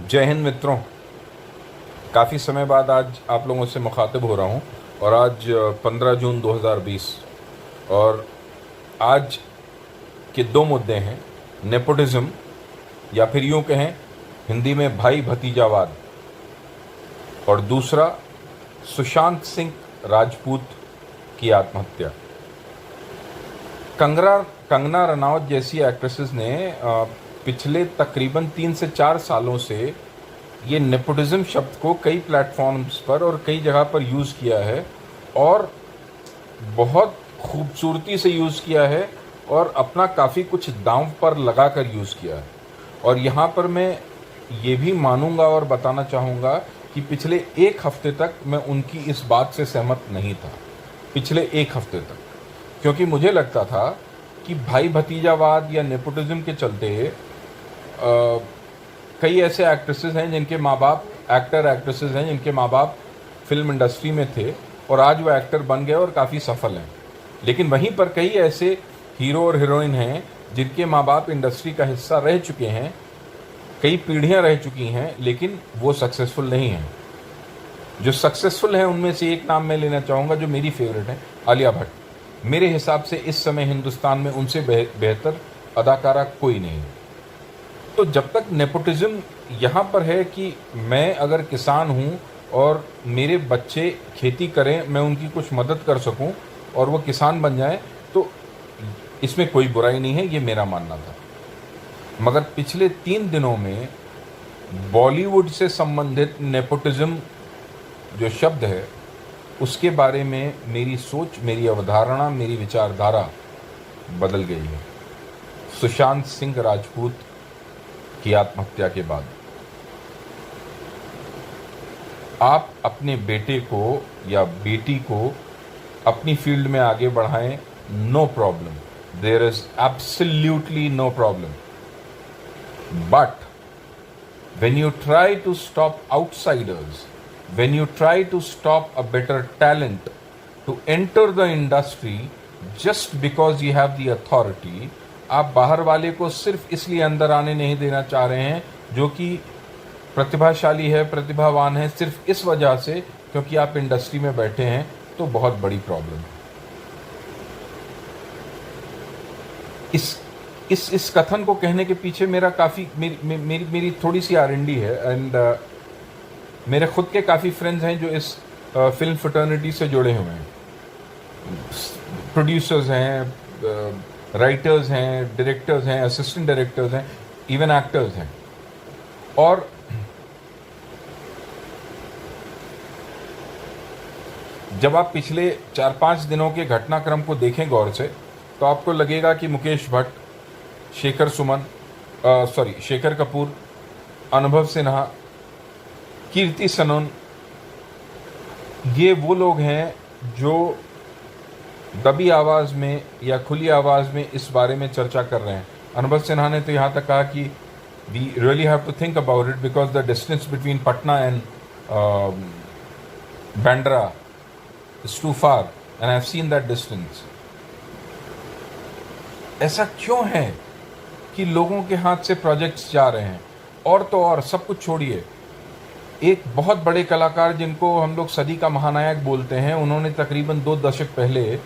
जय हिंद मित्रों। काफ़ी समय बाद आज आप लोगों से मुखातिब हो रहा हूँ और आज 15 जून 2020 और आज के दो मुद्दे हैं, नेपोटिज्म या फिर यूँ कहें हिंदी में भाई भतीजावाद, और दूसरा सुशांत सिंह राजपूत की आत्महत्या। कंगना रनौत जैसी एक्ट्रेसेस ने पिछले तकरीबन 3 से 4 सालों से ये नेपोटिज्म शब्द को कई प्लेटफॉर्म्स पर और कई जगह पर यूज़ किया है और बहुत खूबसूरती से यूज़ किया है और अपना काफ़ी कुछ दांव पर लगा कर यूज़ किया है। और यहाँ पर मैं ये भी मानूंगा और बताना चाहूँगा कि पिछले एक हफ्ते तक मैं उनकी इस बात से सहमत नहीं था, पिछले एक हफ्ते तक, क्योंकि मुझे लगता था कि भाई भतीजावाद या नेपोटिज्म के चलते कई ऐसे एक्ट्रेसेस हैं जिनके माँ बाप एक्ट्रेसेस हैं जिनके माँ बाप फिल्म इंडस्ट्री में थे और आज वो एक्टर बन गए और काफ़ी सफल हैं। लेकिन वहीं पर कई ऐसे हीरो और हीरोइन हैं जिनके माँ बाप इंडस्ट्री का हिस्सा रह चुके हैं, कई पीढ़ियां रह चुकी हैं, लेकिन वो सक्सेसफुल नहीं हैं। जो सक्सेसफुल हैं उनमें से एक नाम मैं लेना चाहूँगा जो मेरी फेवरेट है, आलिया भट्ट। मेरे हिसाब से इस समय हिंदुस्तान में उनसे बेहतर अदाकारा कोई नहीं है। तो जब तक नेपोटिज्म यहाँ पर है कि मैं अगर किसान हूँ और मेरे बच्चे खेती करें, मैं उनकी कुछ मदद कर सकूँ और वो किसान बन जाएं, तो इसमें कोई बुराई नहीं है, ये मेरा मानना था। मगर पिछले 3 दिनों में बॉलीवुड से संबंधित नेपोटिज्म जो शब्द है उसके बारे में मेरी सोच, मेरी अवधारणा, मेरी विचारधारा बदल गई है। सुशांत सिंह राजपूत की आत्महत्या के बाद आप अपने बेटे को या बेटी को अपनी फील्ड में आगे बढ़ाएं, no problem, there is absolutely no problem. But when you try to stop outsiders, when you try to stop a better talent to enter the industry just because you have the authority, आप बाहर वाले को सिर्फ इसलिए अंदर आने नहीं देना चाह रहे हैं जो कि प्रतिभाशाली है, प्रतिभावान है, सिर्फ इस वजह से क्योंकि आप इंडस्ट्री में बैठे हैं, तो बहुत बड़ी प्रॉब्लम है। इस कथन को कहने के पीछे मेरा काफ़ी मेरी थोड़ी सी R&D है एंड मेरे खुद के काफ़ी फ्रेंड्स हैं जो इस फिल्म फ्रेटर्निटी से जुड़े हुए हैं। प्रोड्यूसर्स हैं, राइटर्स हैं, डायरेक्टर्स हैं, असिस्टेंट डायरेक्टर्स हैं, इवन एक्टर्स हैं। और जब आप पिछले 4-5 दिनों के घटनाक्रम को देखें गौर से, तो आपको लगेगा कि मुकेश भट्ट, शेखर कपूर, अनुभव सिन्हा, कीर्ति सनोन, ये वो लोग हैं जो दबी आवाज़ में या खुली आवाज़ में इस बारे में चर्चा कर रहे हैं। अनुभव सिन्हा ने तो यहाँ तक कहा कि we really have to think about it because the distance between Patna and Bandra is too far and I have seen that distance. ऐसा क्यों है कि लोगों के हाथ से प्रोजेक्ट्स जा रहे हैं? और तो और सब कुछ छोड़िए, एक बहुत बड़े कलाकार जिनको हम लोग सदी का महानायक बोलते हैं, उन्होंने तकरीबन 2 दशक पहले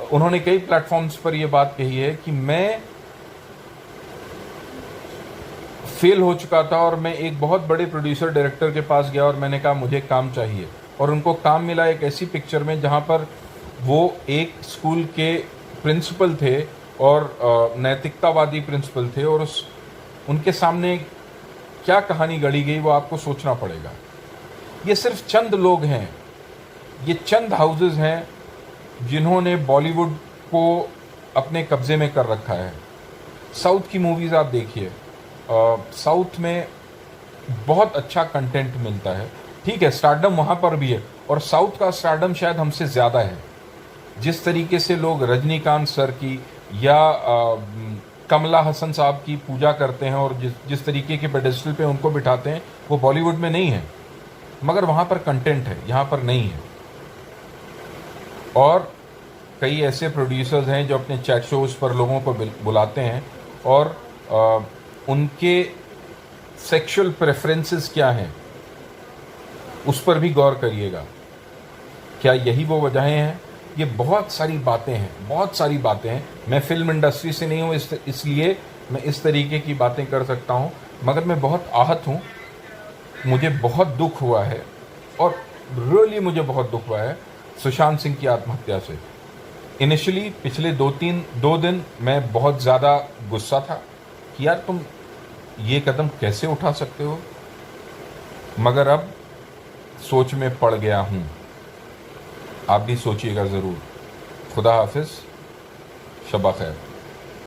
उन्होंने कई प्लेटफॉर्म्स पर यह बात कही है कि मैं फेल हो चुका था और मैं एक बहुत बड़े प्रोड्यूसर डायरेक्टर के पास गया और मैंने कहा मुझे काम चाहिए, और उनको काम मिला एक ऐसी पिक्चर में जहां पर वो एक स्कूल के प्रिंसिपल थे और नैतिकतावादी प्रिंसिपल थे, और उनके सामने क्या कहानी गढ़ी गई वो आपको सोचना पड़ेगा। ये सिर्फ चंद लोग हैं, ये चंद हाउसेस हैं जिन्होंने बॉलीवुड को अपने कब्जे में कर रखा है। साउथ की मूवीज़ आप देखिए, साउथ में बहुत अच्छा कंटेंट मिलता है, ठीक है, स्टारडम वहाँ पर भी है, और साउथ का स्टारडम शायद हमसे ज़्यादा है। जिस तरीके से लोग रजनीकांत सर की या कमला हसन साहब की पूजा करते हैं और जिस तरीके के पेडेस्टल पे उनको बिठाते हैं, वो बॉलीवुड में नहीं है, मगर वहाँ पर कंटेंट है, यहाँ पर नहीं है। और कई ऐसे प्रोड्यूसर्स हैं जो अपने चैट शोज़ पर लोगों को बुलाते हैं और उनके सेक्सुअल प्रेफरेंसेस क्या हैं, उस पर भी गौर करिएगा। क्या यही वो वजहें हैं? ये बहुत सारी बातें हैं, बहुत सारी बातें हैं। मैं फिल्म इंडस्ट्री से नहीं हूँ, इसलिए मैं इस तरीके की बातें कर सकता हूँ, मगर मैं बहुत आहत हूँ। मुझे बहुत दुख हुआ है, और रियली मुझे बहुत दुख हुआ है सुशांत सिंह की आत्महत्या से। इनिशियली पिछले 2 दिन मैं बहुत ज़्यादा गुस्सा था कि यार तुम ये कदम कैसे उठा सकते हो, मगर अब सोच में पड़ गया हूँ। आप भी सोचिएगा ज़रूर। खुदा हाफिज़, शब खैर।